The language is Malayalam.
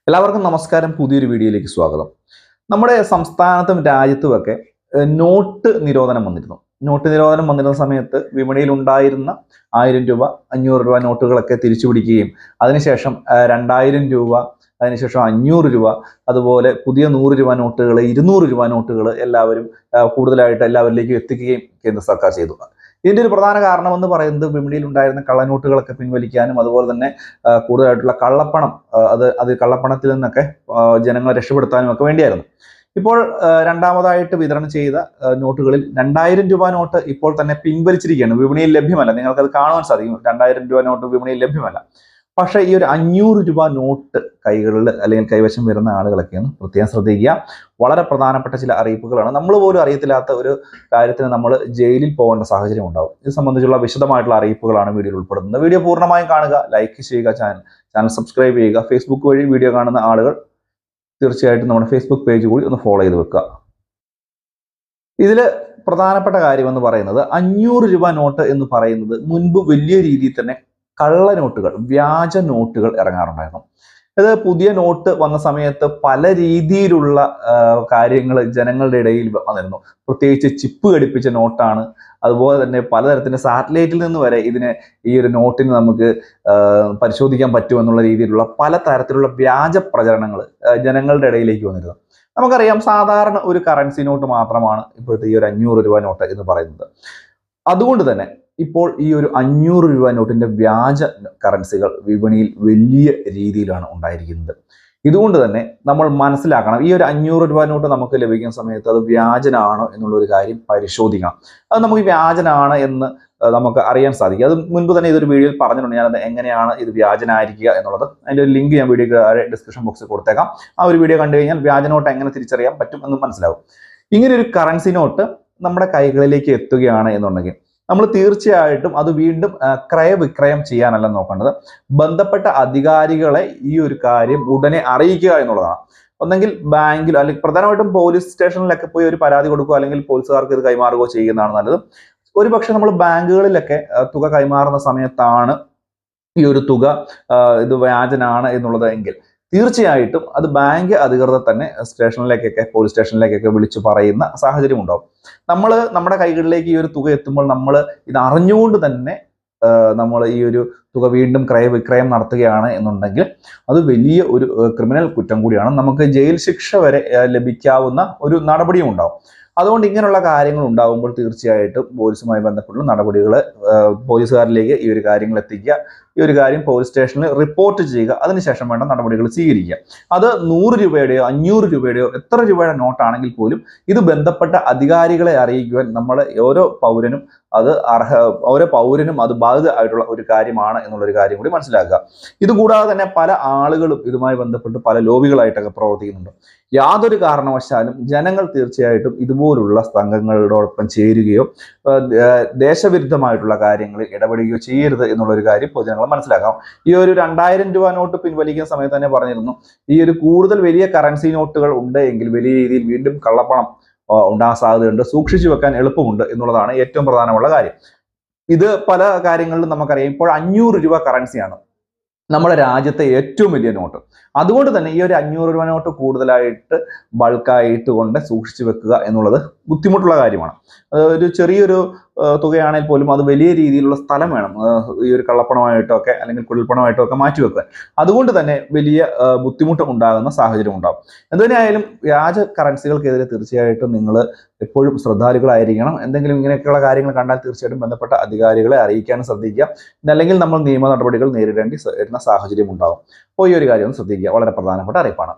എല്ലാവർക്കും നമസ്കാരം. പുതിയൊരു വീഡിയോയിലേക്ക് സ്വാഗതം. നമ്മുടെ സംസ്ഥാനത്തും രാജ്യത്തുമൊക്കെ നോട്ട് നിരോധനം വന്നിരുന്നു. നോട്ട് നിരോധനം വന്നിരുന്ന സമയത്ത് വിപണിയിൽ ഉണ്ടായിരുന്ന 1000 രൂപ, 500 രൂപ നോട്ടുകളൊക്കെ തിരിച്ചുപിടിക്കുകയും അതിനുശേഷം 2000 രൂപ, അതിനുശേഷം 500 രൂപ, അതുപോലെ പുതിയ 100 രൂപ നോട്ടുകൾ, 200 രൂപ നോട്ടുകൾ എല്ലാവരും കൂടുതലായിട്ട് എല്ലാവരിലേക്കും എത്തിക്കുകയും കേന്ദ്ര സർക്കാർ ചെയ്തു. ഇതിന്റെ ഒരു പ്രധാന കാരണം എന്ന് പറയുന്നത് വിപണിയിൽ ഉണ്ടായിരുന്ന കള്ളനോട്ടുകളൊക്കെ പിൻവലിക്കാനും അതുപോലെ തന്നെ കൂടുതലായിട്ടുള്ള കള്ളപ്പണം അത് കള്ളപ്പണത്തിൽ നിന്നൊക്കെ ജനങ്ങളെ രക്ഷപ്പെടുത്താനും ഒക്കെ വേണ്ടിയായിരുന്നു. ഇപ്പോൾ രണ്ടാമതായിട്ട് വിതരണം ചെയ്ത നോട്ടുകളിൽ 2000 രൂപ നോട്ട് ഇപ്പോൾ തന്നെ പിൻവലിച്ചിരിക്കുകയാണ്. വിപണിയിൽ ലഭ്യമല്ല. നിങ്ങൾക്കത് കാണുവാൻ സാധിക്കും. 2000 രൂപ നോട്ട് വിപണിയിൽ ലഭ്യമല്ല. പക്ഷേ ഈ ഒരു 500 രൂപ നോട്ട് കൈകളിൽ അല്ലെങ്കിൽ കൈവശം വരുന്ന ആളുകളൊക്കെയാണ് പ്രത്യേകം ശ്രദ്ധിക്കുക. വളരെ പ്രധാനപ്പെട്ട ചില അറിയിപ്പുകളാണ്. നമ്മൾ പോലും അറിയത്തില്ലാത്ത ഒരു കാര്യത്തിന് നമ്മൾ ജയിലിൽ പോകേണ്ട സാഹചര്യം ഉണ്ടാവും. ഇത് സംബന്ധിച്ചുള്ള വിശദമായിട്ടുള്ള അറിയിപ്പുകളാണ് വീഡിയോയിൽ ഉൾപ്പെടുന്നത്. വീഡിയോ പൂർണ്ണമായും കാണുക, ലൈക്ക് ചെയ്യുക, ചാനൽ സബ്സ്ക്രൈബ് ചെയ്യുക. ഫേസ്ബുക്ക് വഴി വീഡിയോ കാണുന്ന ആളുകൾ തീർച്ചയായിട്ടും നമ്മുടെ ഫേസ്ബുക്ക് പേജ് കൂടി ഒന്ന് ഫോളോ ചെയ്ത് വെക്കുക. ഇതിൽ പ്രധാനപ്പെട്ട കാര്യം എന്ന് പറയുന്നത് 500 രൂപ നോട്ട് എന്ന് പറയുന്നത് മുൻപ് വലിയ രീതിയിൽ തന്നെ കള്ളനോട്ടുകൾ, വ്യാജ നോട്ടുകൾ ഇറങ്ങാറുണ്ടായിരുന്നു. ഇത് പുതിയ നോട്ട് വന്ന സമയത്ത് പല രീതിയിലുള്ള കാര്യങ്ങൾ ജനങ്ങളുടെ ഇടയിൽ വന്നിരുന്നു. പ്രത്യേകിച്ച് ചിപ്പ് ഘടിപ്പിച്ച നോട്ടാണ്. അതുപോലെ തന്നെ പലതരത്തിൻ്റെ സാറ്റലൈറ്റിൽ നിന്ന് വരെ ഈ ഒരു നോട്ടിന് നമുക്ക് പരിശോധിക്കാൻ പറ്റുമെന്നുള്ള രീതിയിലുള്ള പല തരത്തിലുള്ള വ്യാജ പ്രചരണങ്ങൾ ജനങ്ങളുടെ ഇടയിലേക്ക് വന്നിരുന്നു. നമുക്കറിയാം, സാധാരണ ഒരു കറൻസി നോട്ട് മാത്രമാണ് ഇപ്പോഴത്തെ ഈ ഒരു 500 രൂപ നോട്ട് എന്ന് പറയുന്നത്. അതുകൊണ്ട് തന്നെ ഇപ്പോൾ ഈ ഒരു 500 രൂപ നോട്ടിന്റെ വ്യാജ കറൻസികൾ വിപണിയിൽ വലിയ രീതിയിലാണ് ഉണ്ടായിരിക്കുന്നത്. ഇതുകൊണ്ട് തന്നെ നമ്മൾ മനസ്സിലാക്കണം, ഈ ഒരു 500 രൂപ നോട്ട് നമുക്ക് ലഭിക്കുന്ന സമയത്ത് അത് വ്യാജനാണോ എന്നുള്ളൊരു കാര്യം പരിശോധിക്കണം. അത് നമുക്ക് വ്യാജനാണ് എന്ന് നമുക്ക് അറിയാൻ സാധിക്കും. അത് മുൻപ് തന്നെ ഇതൊരു വീഡിയോയിൽ പറഞ്ഞിട്ടുണ്ട്. ഞാനത് എങ്ങനെയാണ് ഇത് വ്യാജനായിരിക്കുക എന്നുള്ളത്. അതിൻ്റെ ഒരു ലിങ്ക് ഞാൻ വീഡിയോ ഡിസ്ക്രിപ്ഷൻ ബോക്സിൽ കൊടുത്തേക്കാം. ആ ഒരു വീഡിയോ കണ്ടു കഴിഞ്ഞാൽ വ്യാജ നോട്ട് എങ്ങനെ തിരിച്ചറിയാൻ പറ്റും എന്ന് മനസ്സിലാവും. ഇങ്ങനെ ഒരു കറൻസി നോട്ട് നമ്മുടെ കൈകളിലേക്ക് എത്തുകയാണ് എന്നുണ്ടെങ്കിൽ നമ്മൾ തീർച്ചയായിട്ടും അത് വീണ്ടും ക്രയവിക്രയം ചെയ്യാനല്ല നോക്കേണ്ടത്. ബന്ധപ്പെട്ട അധികാരികളെ ഈ ഒരു കാര്യം ഉടനെ അറിയിക്കുക എന്നുള്ളതാണ്. ഒന്നെങ്കിൽ ബാങ്കിൽ, അല്ലെങ്കിൽ പ്രധാനമായിട്ടും പോലീസ് സ്റ്റേഷനിലൊക്കെ പോയി ഒരു പരാതി കൊടുക്കുക, അല്ലെങ്കിൽ പോലീസുകാർക്ക് ഇത് കൈമാറുകയോ ചെയ്യുന്നതാണ് നല്ലത്. ഒരുപക്ഷെ നമ്മൾ ബാങ്കുകളിലൊക്കെ തുക കൈമാറുന്ന സമയത്താണ് ഈ ഒരു തുക ഇത് വ്യാജനാണ് എന്നുള്ളത് എങ്കിൽ തീർച്ചയായിട്ടും അത് ബാങ്ക് അധികൃതർ തന്നെ സ്റ്റേഷനിലേക്കൊക്കെ, പോലീസ് സ്റ്റേഷനിലേക്കൊക്കെ വിളിച്ചു പറയുന്ന സാഹചര്യം ഉണ്ടാവും. നമ്മുടെ കൈകളിലേക്ക് ഈ ഒരു തുക എത്തുമ്പോൾ നമ്മൾ ഇത് അറിഞ്ഞുകൊണ്ട് തന്നെ നമ്മൾ ഈ ഒരു തുക വീണ്ടും ക്രയവിക്രയം നടത്തുകയാണ് എന്നുണ്ടെങ്കിൽ അത് വലിയ ഒരു ക്രിമിനൽ കുറ്റം കൂടിയാണ്. നമുക്ക് ജയിൽ ശിക്ഷ വരെ ലഭിക്കാവുന്ന ഒരു നടപടിയും ഉണ്ടാവും. അതുകൊണ്ട് ഇങ്ങനെയുള്ള കാര്യങ്ങൾ ഉണ്ടാകുമ്പോൾ തീർച്ചയായിട്ടും പോലീസുമായി ബന്ധപ്പെട്ടുള്ള നടപടികൾ പോലീസുകാരിലേക്ക് ഈ ഒരു കാര്യങ്ങൾ എത്തിക്കുക. ഈ ഒരു കാര്യം പോലീസ് സ്റ്റേഷനിൽ റിപ്പോർട്ട് ചെയ്യുക. അതിനുശേഷം വേണ്ട നടപടികൾ സ്വീകരിക്കുക. അത് 100 രൂപയുടെയോ 500 രൂപയുടെയോ എത്ര രൂപയുടെ നോട്ടാണെങ്കിൽ പോലും ഇത് ബന്ധപ്പെട്ട അധികാരികളെ അറിയിക്കുവാൻ ഓരോ പൗരനും അത് ബാധ്യത ആയിട്ടുള്ള ഒരു കാര്യമാണ് എന്നുള്ളൊരു കാര്യം കൂടി മനസ്സിലാക്കുക. ഇതുകൂടാതെ തന്നെ പല ആളുകളും ഇതുമായി ബന്ധപ്പെട്ട് പല ലോബികളായിട്ടൊക്കെ പ്രവർത്തിക്കുന്നുണ്ട്. യാതൊരു കാരണവശാലും ജനങ്ങൾ തീർച്ചയായിട്ടും ഇതുപോലുള്ള സംഘങ്ങളോടൊപ്പം ചേരുകയോ ദേശവിരുദ്ധമായിട്ടുള്ള കാര്യങ്ങളിൽ ഇടപെടുകയോ ചെയ്യരുത് എന്നുള്ളൊരു കാര്യം പൊതുജനങ്ങൾ മനസ്സിലാക്കാം. ഈ ഒരു 2000 രൂപ നോട്ട് പിൻവലിക്കുന്ന സമയത്ത് തന്നെ പറഞ്ഞിരുന്നു, ഈ ഒരു കൂടുതൽ വലിയ കറൻസി നോട്ടുകൾ ഉണ്ട് എങ്കിൽ വലിയ രീതിയിൽ വീണ്ടും കള്ളപ്പണം ഉണ്ടാകാൻ സാധ്യതയുണ്ട്, സൂക്ഷിച്ചു വെക്കാൻ എളുപ്പമുണ്ട് എന്നുള്ളതാണ് ഏറ്റവും പ്രധാനമുള്ള കാര്യം. ഇത് പല കാര്യങ്ങളിലും നമുക്കറിയാം. ഇപ്പോൾ 500 രൂപ കറൻസിയാണ് നമ്മുടെ രാജ്യത്തെ ഏറ്റവും വലിയ നോട്ട്. അതുകൊണ്ട് തന്നെ ഈ ഒരു 500 രൂപ നോട്ട് കൂടുതലായിട്ട് ബൾക്കായിട്ട് കൊണ്ട് സൂക്ഷിച്ചു വെക്കുക എന്നുള്ളത് ബുദ്ധിമുട്ടുള്ള കാര്യമാണ്. ഒരു ചെറിയൊരു തുകയാണെങ്കിൽ പോലും അത് വലിയ രീതിയിലുള്ള സ്ഥലം വേണം ഈ ഒരു കള്ളപ്പണമായിട്ടോ ഒക്കെ അല്ലെങ്കിൽ കുഴൽപ്പണമായിട്ടോ ഒക്കെ മാറ്റിവെക്കാൻ. അതുകൊണ്ട് തന്നെ വലിയ ബുദ്ധിമുട്ട് ഉണ്ടാകുന്ന സാഹചര്യം ഉണ്ടാകും. എന്തുതന്നെയായാലും വ്യാജ കറൻസികൾക്കെതിരെ തീർച്ചയായിട്ടും നിങ്ങൾ എപ്പോഴും ശ്രദ്ധാലുക്കളായിരിക്കണം. എന്തെങ്കിലും ഇങ്ങനെയൊക്കെയുള്ള കാര്യങ്ങൾ കണ്ടാൽ തീർച്ചയായിട്ടും ബന്ധപ്പെട്ട അധികാരികളെ അറിയിക്കാനും ശ്രദ്ധിക്കുക. അല്ലെങ്കിൽ നമ്മൾ നിയമ നടപടികൾ നേരിടേണ്ടി വരുന്ന സാഹചര്യം ഉണ്ടാകും. അപ്പോൾ ഈ ഒരു കാര്യം ശ്രദ്ധിക്കുക. വളരെ പ്രധാനപ്പെട്ട അറിയിപ്പാണ്.